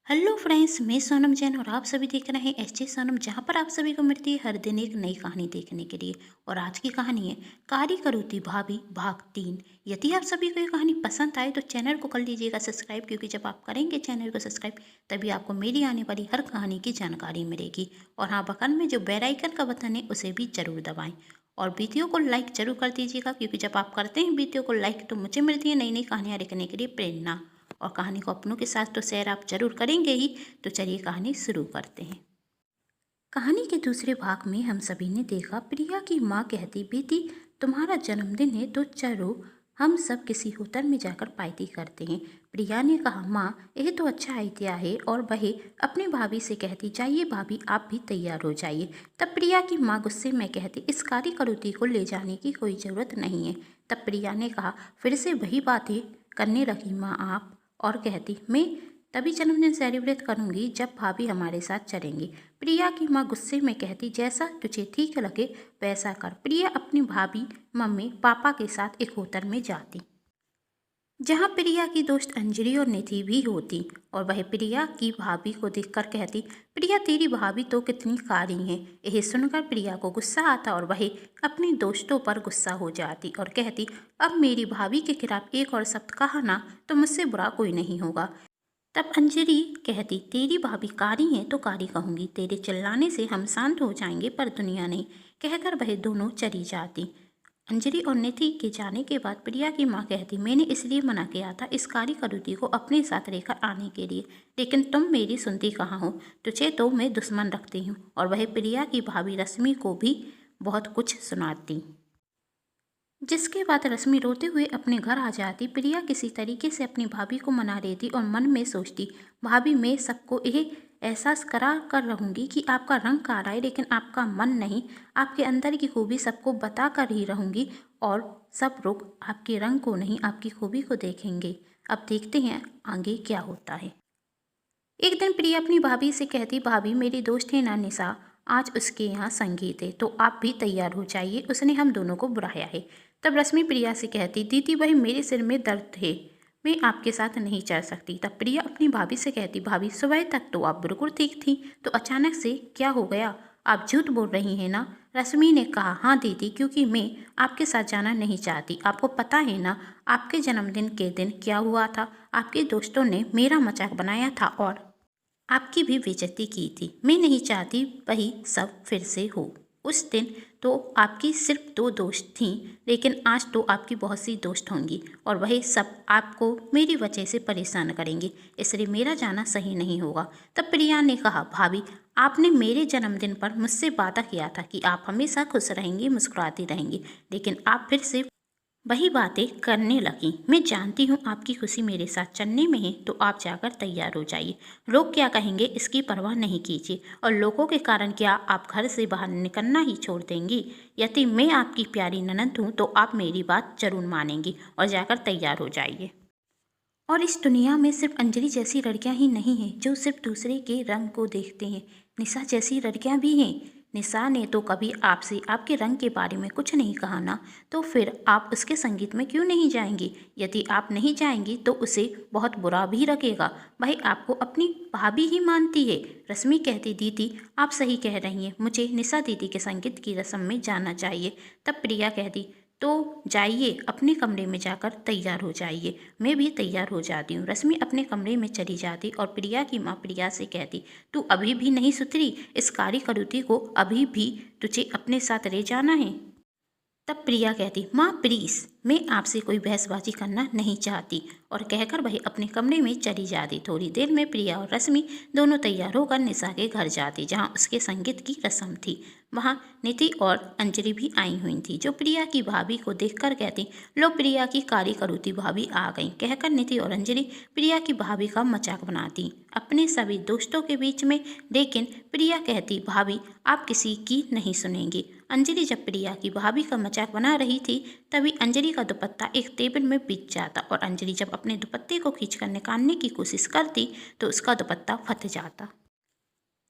Hello friends, मैं सोनम जैन और आप सभी देख रहे हैं एसजे सोनम, जहां पर आप सभी को मिलती है हर दिन एक नई कहानी देखने के लिए। और आज की कहानी है कारी करोती भाभी भाग 3। यदि आप सभी को ये कहानी पसंद आए तो चैनल को कर लीजिएगा सब्सक्राइब, क्योंकि जब आप करेंगे चैनल को सब्सक्राइब तभी आपको मेरी आने वाली हर कहानी की जानकारी मिलेगी। और हाँ, बगल में जो बेल आइकन का बटन है उसे भी जरूर दबाएं और वीडियो को लाइक जरूर कर दीजिएगा, क्योंकि जब आप करते हैं वीडियो को लाइक तो मुझे मिलती है नई नई कहानियाँ लिखने के लिए प्रेरणा। और कहानी को अपनों के साथ तो शेयर आप जरूर करेंगे ही। तो चलिए कहानी शुरू करते हैं। कहानी के दूसरे भाग में हम सभी ने देखा प्रिया की माँ कहती, बेटी तुम्हारा जन्मदिन है तो चलो हम सब किसी होटल में जाकर पार्टी करते हैं। प्रिया ने कहा, माँ यह तो अच्छा आइडिया है। और वह अपनी भाभी से कहती, जाइए भाभी आप भी तैयार हो जाइए। तब प्रिया की माँ गुस्से में कहती, इस कारी करोती को ले जाने की कोई ज़रूरत नहीं है। तब प्रिया ने कहा, फिर से वही बातें करने लगी माँ आप। और कहती, मैं तभी जन्मदिन सेलिब्रेट करूंगी जब भाभी हमारे साथ चलेंगी। प्रिया की माँ गुस्से में कहती, जैसा तुझे ठीक लगे वैसा कर। प्रिया अपनी भाभी मम्मी पापा के साथ एक होटल में जाती, जहाँ प्रिया की दोस्त अंजलि और निधि भी होती। और वह प्रिया की भाभी को देखकर कहती, प्रिया तेरी भाभी तो कितनी कारी है। यह सुनकर प्रिया को गुस्सा आता और वह अपने दोस्तों पर गुस्सा हो जाती और कहती, अब मेरी भाभी के खिलाफ एक और शब्द कहा ना तो मुझसे बुरा कोई नहीं होगा। तब अंजलि कहती, तेरी भाभी कारी है तो कारी कहूंगी, तेरे चिल्लाने से हम शांत हो जाएंगे पर दुनिया नहीं। कहकर वह दोनों चली जाती। अंजलि और निधि के जाने के बाद प्रिया की माँ कहती, मैंने इसलिए मना किया था इस कारी करोती को अपने साथ लेकर आने के लिए, लेकिन तुम मेरी सुनती कहाँ हो। तुझे तो मैं दुश्मन रखती हूँ। और वह प्रिया की भाभी रश्मि को भी बहुत कुछ सुनाती, जिसके बाद रश्मि रोते हुए अपने घर आ जाती। प्रिया किसी तरीके से अपनी भाभी को मना लेती और मन में सोचती, भाभी मैं सबको यह एहसास करा कर रहूँगी कि आपका रंग काला है लेकिन आपका मन नहीं। आपके अंदर की खूबी सबको बता कर ही रहूँगी और सब लोग आपके रंग को नहीं आपकी खूबी को देखेंगे। अब देखते हैं आगे क्या होता है। एक दिन प्रिया अपनी भाभी से कहती, भाभी मेरी दोस्त है ना निशा, आज उसके यहाँ संगीत है तो आप भी तैयार हो जाइए, उसने हम दोनों को बुलाया है। तब रश्मि प्रिया से कहती, दीदी वही मेरे सिर में दर्द है, मैं आपके साथ नहीं चल सकती। तब प्रिया अपनी भाभी से कहती, भाभी सुबह तक तो आप बिल्कुल ठीक थी, तो अचानक से क्या हो गया? आप झूठ बोल रही हैं ना? रश्मि ने कहा, हाँ दीदी, क्योंकि मैं आपके साथ जाना नहीं चाहती। आपको पता है ना आपके जन्मदिन के दिन क्या हुआ था? आपके दोस्तों ने मेरा मजाक बनाया था और आपकी भी बेइज्जती की थी। मैं नहीं चाहती वही सब फिर से हो। उस दिन तो आपकी सिर्फ 2 दोस्त थीं, लेकिन आज तो आपकी बहुत सी दोस्त होंगी और वही सब आपको मेरी वजह से परेशान करेंगे, इसलिए मेरा जाना सही नहीं होगा। तब प्रिया ने कहा, भाभी आपने मेरे जन्मदिन पर मुझसे वादा किया था कि आप हमेशा खुश रहेंगी, मुस्कुराती रहेंगी, लेकिन आप फिर से वही बातें करने लगी। मैं जानती हूँ आपकी खुशी मेरे साथ चलने में है, तो आप जाकर तैयार हो जाइए। लोग क्या कहेंगे इसकी परवाह नहीं कीजिए, और लोगों के कारण क्या आप घर से बाहर निकलना ही छोड़ देंगी? यदि मैं आपकी प्यारी ननद हूँ तो आप मेरी बात जरूर मानेंगी और जाकर तैयार हो जाइए। और इस दुनिया में सिर्फ अंजलि जैसी लड़कियां ही नहीं हैं जो सिर्फ दूसरे के रंग को देखते हैं, निशा जैसी लड़कियां भी हैं। निशा ने तो कभी आपसे आपके रंग के बारे में कुछ नहीं कहा ना, तो फिर आप उसके संगीत में क्यों नहीं जाएंगी? यदि आप नहीं जाएंगी तो उसे बहुत बुरा भी लगेगा। भाई आपको अपनी भाभी ही मानती है। रश्मि कहती, दीदी आप सही कह रही हैं, मुझे निशा दीदी के संगीत की रस्म में जाना चाहिए। तब प्रिया कहती, तो जाइए अपने कमरे में जाकर तैयार हो जाइए। मैं भी तैयार हो जाती हूँ। रश्मि अपने कमरे में चली जाती और प्रिया की माँ प्रिया से कहती, तू अभी भी नहीं सुधरी? इस कारी करोती को अभी भी तुझे अपने साथ ले जाना है? तब प्रिया कहती, माँ प्लीज मैं आपसे कोई बहसबाजी करना नहीं चाहती। और कहकर वह अपने कमरे में चली जाती। थोड़ी देर में प्रिया और रश्मि दोनों तैयार होकर निशा के घर जाती, जहाँ उसके संगीत की रस्म थी। वहाँ निधि और अंजलि भी आई हुई थी, जो प्रिया की भाभी को देखकर कहती, लो प्रिया की कारी करोती भाभी आ गई। कहकर निधि और अंजलि प्रिया की भाभी का मजाक बनाती अपने सभी दोस्तों के बीच में। लेकिन प्रिया कहती, भाभी आप किसी की नहीं सुनेंगी। अंजलि जब प्रिया की भाभी का मजाक बना रही थी, तभी अंजलि का दुपट्टा एक टेबल में बिछ जाता और अंजलि जब अपने दुपट्टे को खींचकर निकालने की कोशिश करती तो उसका दुपट्टा फट जाता।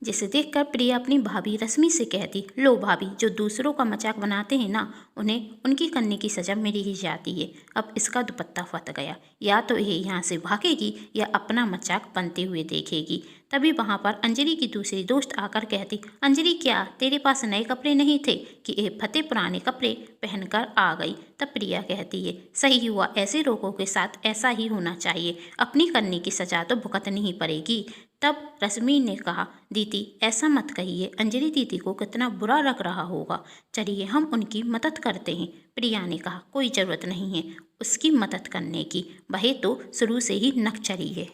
जिसे देखकर प्रिया अपनी भाभी रश्मि से कहती, लो भाभी, जो दूसरों का मजाक बनाते हैं ना, उन्हें उनकी करने की सजा मिल ही जाती है। अब इसका दुपट्टा फट गया, या तो ये यहाँ से भागेगी या अपना मजाक बनते हुए देखेगी। तभी वहाँ पर अंजलि की दूसरी दोस्त आकर कहती, अंजलि क्या तेरे पास नए कपड़े नहीं थे कि ये फटे पुराने कपड़े पहनकर आ गई। तब प्रिया कहती है, सही हुआ, ऐसे लोगों के साथ ऐसा ही होना चाहिए, अपनी करने की सजा तो भुगतनी ही पड़ेगी। तब रश्मि ने कहा, दीदी ऐसा मत कहिए, अंजलि दीदी को कितना बुरा लग रहा होगा, चलिए हम उनकी मदद करते हैं। प्रिया ने कहा, कोई ज़रूरत नहीं है उसकी मदद करने की, वह तो शुरू से ही नकचरी है,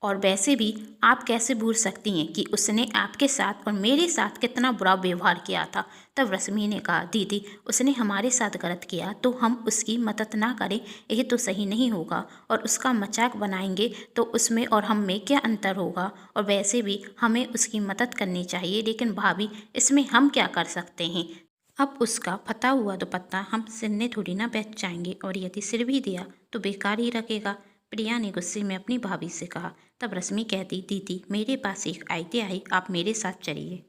और वैसे भी आप कैसे भूल सकती हैं कि उसने आपके साथ और मेरे साथ कितना बुरा व्यवहार किया था। तब रश्मि ने कहा, दीदी उसने हमारे साथ गलत किया तो हम उसकी मदद ना करें, यह तो सही नहीं होगा, और उसका मजाक बनाएंगे तो उसमें और हम में क्या अंतर होगा, और वैसे भी हमें उसकी मदद करनी चाहिए। लेकिन भाभी इसमें हम क्या कर सकते हैं, अब उसका फटा हुआ दुपट्टा हम सिरने थोड़ी ना बैठ जाएंगे, और यदि सिर भी दिया तो बेकार ही रखेगा। प्रिया ने गुस्से में अपनी भाभी से कहा। तब रश्मि कहती, दीदी मेरे पास एक आइडिया है, आप मेरे साथ चलिए।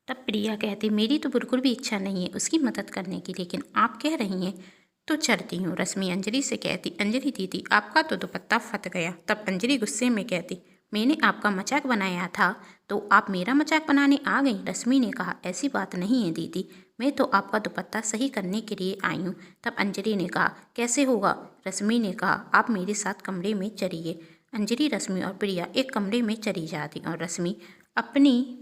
तब प्रिया कहती, मेरी तो बिल्कुल भी इच्छा नहीं है उसकी मदद करने की, लेकिन आप कह रही हैं तो चलती हूँ। रश्मि अंजलि से कहती, अंजलि दीदी आपका तो दुपट्टा फट गया। तब अंजलि गुस्से में कहती, मैंने आपका मजाक बनाया था तो आप मेरा मजाक बनाने आ गई। रश्मि ने कहा, ऐसी बात नहीं है दीदी, मैं तो आपका दुपट्टा सही करने के लिए आई हूँ। तब अंजलि ने कहा, कैसे होगा। रश्मि ने कहा, आप मेरे साथ कमरे में चलिए। अंजलि, रश्मि और प्रिया एक कमरे में चली जाती और रश्मि अपनी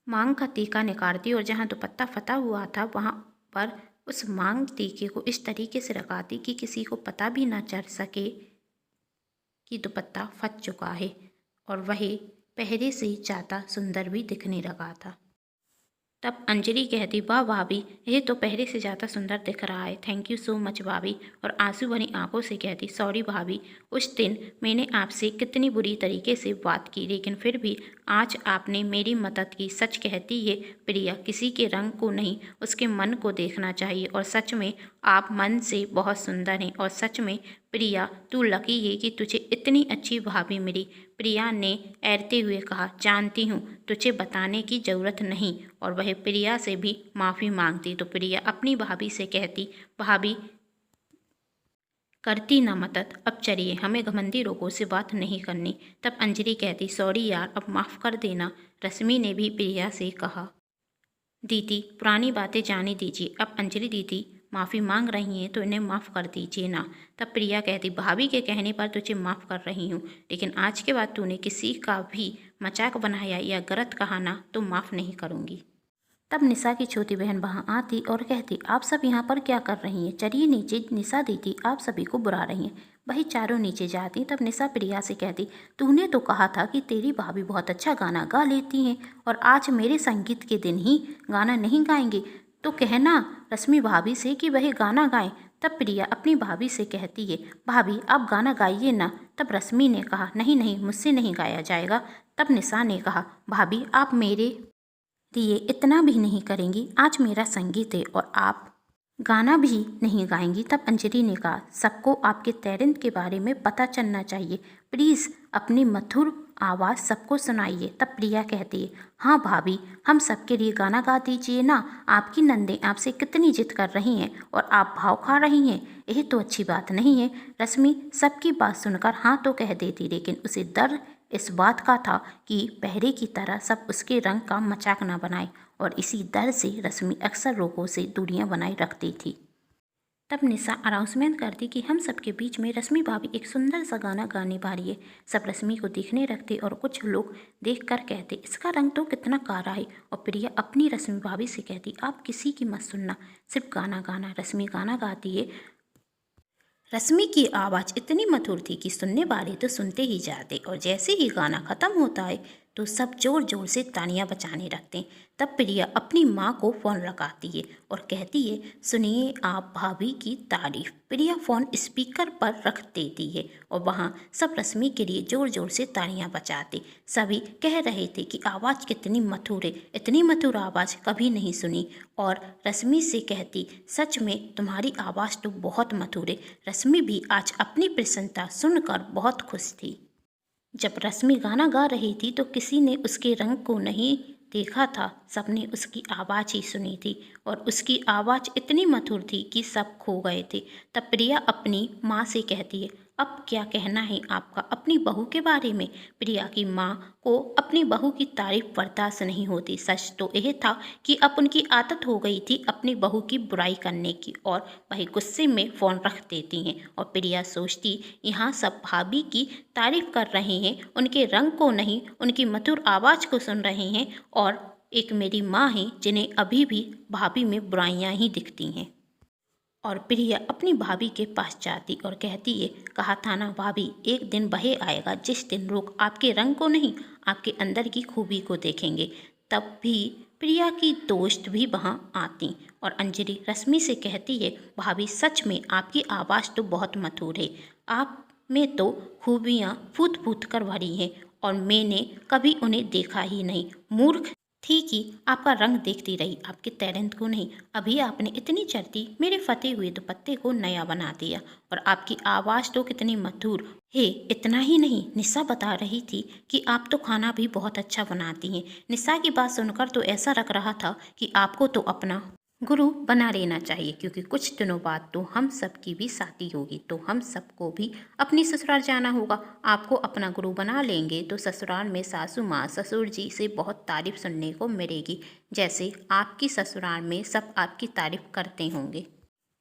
मांग का टीका निकालती और जहाँ दुपट्टा फटा हुआ था वहाँ पर उस मांग टीके को इस तरीके से लगाती कि किसी को पता भी ना चल सके कि दुपट्टा फट चुका है, और वह पहले से ज़्यादा सुंदर भी दिखने लगा था। तब अंजलि कहती, वाह भाभी, ये तो पहले से ज़्यादा सुंदर दिख रहा है, थैंक यू सो मच भाभी। और आंसू भरी आंखों से कहती, सॉरी भाभी, उस दिन मैंने आपसे कितनी बुरी तरीके से बात की, लेकिन फिर भी आज आपने मेरी मदद की। सच कहती है प्रिया, किसी के रंग को नहीं उसके मन को देखना चाहिए, और सच में आप मन से बहुत सुंदर हैं, और सच में प्रिया तू लकी है कि तुझे इतनी अच्छी भाभी मिली। प्रिया ने ऐरते हुए कहा, जानती हूँ तुझे बताने की ज़रूरत नहीं, और वह प्रिया से भी माफ़ी मांगती तो प्रिया अपनी भाभी से कहती, भाभी करती ना मदद, अब चलिए हमें घमंडी लोगों से बात नहीं करनी। तब अंजलि कहती, सॉरी यार, अब माफ़ कर देना। रश्मि ने भी प्रिया से कहा, दीदी पुरानी बातें जाने दीजिए, अब अंजलि दीदी माफ़ी मांग रही हैं तो इन्हें माफ़ कर दीजिए ना। तब प्रिया कहती, भाभी के कहने पर तुझे माफ़ कर रही हूँ, लेकिन आज के बाद तूने किसी का भी मजाक बनाया या गलत कहा ना तो माफ़ नहीं करूँगी। तब निशा की छोटी बहन वहाँ आती और कहती, आप सब यहाँ पर क्या कर रही हैं, चलिए नीचे, निशा दीदी आप सभी को बुला रही हैं। वही चारों नीचे जाती। तब निशा प्रिया से कहती, तूने तो कहा था कि तेरी भाभी बहुत अच्छा गाना गा लेती हैं, और आज मेरे संगीत के दिन ही गाना नहीं गाएंगे, तो कहना रश्मि भाभी से कि वह गाना गाएं। तब प्रिया अपनी भाभी से कहती है, भाभी आप गाना गाइए ना। तब रश्मि ने कहा, नहीं नहीं मुझसे नहीं गाया जाएगा। तब निशा ने कहा, भाभी आप मेरे लिए इतना भी नहीं करेंगी, आज मेरा संगीत है और आप गाना भी नहीं गाएंगी। तब अंजलि ने कहा, सबको आपके टैलेंट के बारे में पता चलना चाहिए, प्लीज़ अपनी मधुर आवाज़ सबको सुनाइए। तब प्रिया कहती है, हाँ भाभी हम सबके लिए गाना गा दीजिए ना, आपकी नंदें आपसे कितनी जिद कर रही हैं और आप भाव खा रही हैं, यह तो अच्छी बात नहीं है। रश्मि सबकी बात सुनकर हाँ तो कह देती, लेकिन उसे डर इस बात का था कि पहले की तरह सब उसके रंग का मजाक न बनाए, और इसी डर से रश्मि अक्सर लोगों से दूरियां बनाए रखती थी। तब निशा अनाउंसमेंट करती कि हम सबके बीच में रश्मि भाभी एक सुंदर सा गाना गाने वाली है। सब रश्मि को देखने रखते और कुछ लोग देखकर कहते, इसका रंग तो कितना काला है। और प्रिया अपनी रश्मि भाभी से कहती, आप किसी की मत सुनना, सिर्फ गाना गाना। रश्मि गाना गाती है। रश्मि की आवाज़ इतनी मधुर थी कि सुनने वाले तो सुनते ही जाते, और जैसे ही गाना ख़त्म होता है तो सब जोर जोर से तालियां बजाने लगते हैं। तब प्रिया अपनी माँ को फ़ोन लगाती है और कहती है, सुनिए आप भाभी की तारीफ। प्रिया फ़ोन स्पीकर पर रख देती है और वहाँ सब रश्मि के लिए जोर जोर से तालियां बजाते। सभी कह रहे थे कि आवाज़ कितनी मधुर है, इतनी मधुर आवाज़ कभी नहीं सुनी। और रश्मि से कहती, सच में तुम्हारी आवाज़ तो बहुत मधुर है। रश्मि भी आज अपनी प्रसन्नता सुनकर बहुत खुश थी। जब रश्मि गाना गा रही थी तो किसी ने उसके रंग को नहीं देखा था, सबने उसकी आवाज़ ही सुनी थी और उसकी आवाज़ इतनी मधुर थी कि सब खो गए थे। तब प्रिया अपनी माँ से कहती है, अब क्या कहना है आपका अपनी बहू के बारे में। प्रिया की माँ को अपनी बहू की तारीफ बर्दाश्त नहीं होती। सच तो यह था कि अब उनकी आदत हो गई थी अपनी बहू की बुराई करने की और वही गुस्से में फ़ोन रख देती हैं। और प्रिया सोचती, यहाँ सब भाभी की तारीफ कर रहे हैं, उनके रंग को नहीं उनकी मधुर आवाज़ को सुन रहे हैं और एक मेरी माँ है जिन्हें अभी भी भाभी में बुराइयां ही दिखती हैं। और प्रिया अपनी भाभी के पास जाती और कहती है, कहा था ना भाभी, एक दिन वह आएगा जिस दिन लोग आपके रंग को नहीं आपके अंदर की खूबी को देखेंगे। तब भी प्रिया की दोस्त भी वहाँ आती और अंजलि रश्मि से कहती है, भाभी सच में आपकी आवाज़ तो बहुत मधुर है, आप में तो खूबियाँ फूट फूट कर भरी हैं और मैंने कभी उन्हें देखा ही नहीं। मूर्ख थी कि आपका रंग देखती रही, आपके टैलेंट को नहीं। अभी आपने इतनी चलती मेरे फटे हुए दुपट्टे को नया बना दिया और आपकी आवाज़ तो कितनी मधुर है। इतना ही नहीं, निशा बता रही थी कि आप तो खाना भी बहुत अच्छा बनाती हैं। निशा की बात सुनकर तो ऐसा लग रहा था कि आपको तो अपना गुरु बना लेना चाहिए, क्योंकि कुछ दिनों बाद तो हम सबकी भी शादी होगी, तो हम सबको भी अपनी ससुराल जाना होगा। आपको अपना गुरु बना लेंगे तो ससुराल में सासू माँ ससुर जी से बहुत तारीफ सुनने को मिलेगी, जैसे आपकी ससुराल में सब आपकी तारीफ करते होंगे।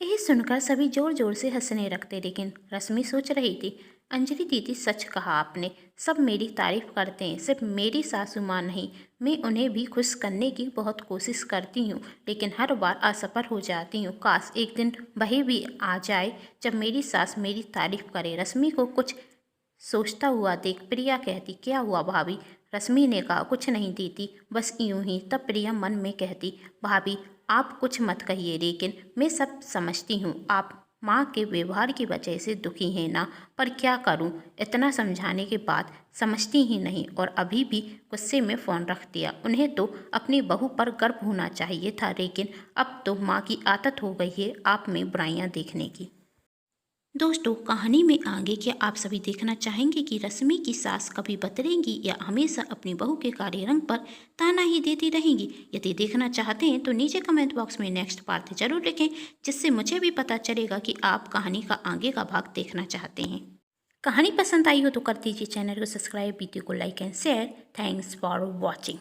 यही सुनकर सभी जोर जोर से हंसने लगते, लेकिन रश्मि सोच रही थी, अंजलि दीदी सच कहा आपने, सब मेरी तारीफ करते हैं, सिर्फ मेरी सासू माँ नहीं, मैं उन्हें भी खुश करने की बहुत कोशिश करती हूँ, लेकिन हर बार असफल हो जाती हूँ। काश एक दिन वही भी आ जाए जब मेरी सास मेरी तारीफ करे। रश्मि को कुछ सोचता हुआ देख प्रिया कहती, क्या हुआ भाभी। रश्मि ने कहा, कुछ नहीं दीदी, बस यूं ही। तब प्रिया मन में कहती, भाभी आप कुछ मत कहिए, लेकिन मैं सब समझती हूँ, आप माँ के व्यवहार की वजह से दुखी हैं ना, पर क्या करूँ, इतना समझाने के बाद समझती ही नहीं और अभी भी गुस्से में फ़ोन रख दिया। उन्हें तो अपनी बहू पर गर्व होना चाहिए था, लेकिन अब तो माँ की आदत हो गई है आप में बुराइयाँ देखने की। दोस्तों, कहानी में आगे क्या आप सभी देखना चाहेंगे कि रश्मि की सास कभी बदलेंगी या हमेशा अपनी बहू के काले रंग पर ताना ही देती रहेंगी। यदि देखना चाहते हैं तो नीचे कमेंट बॉक्स में नेक्स्ट पार्ट जरूर लिखें, जिससे मुझे भी पता चलेगा कि आप कहानी का आगे का भाग देखना चाहते हैं। कहानी पसंद आई हो तो कर दीजिए चैनल को सब्सक्राइब, वीडियो को like and share. Thanks for watching.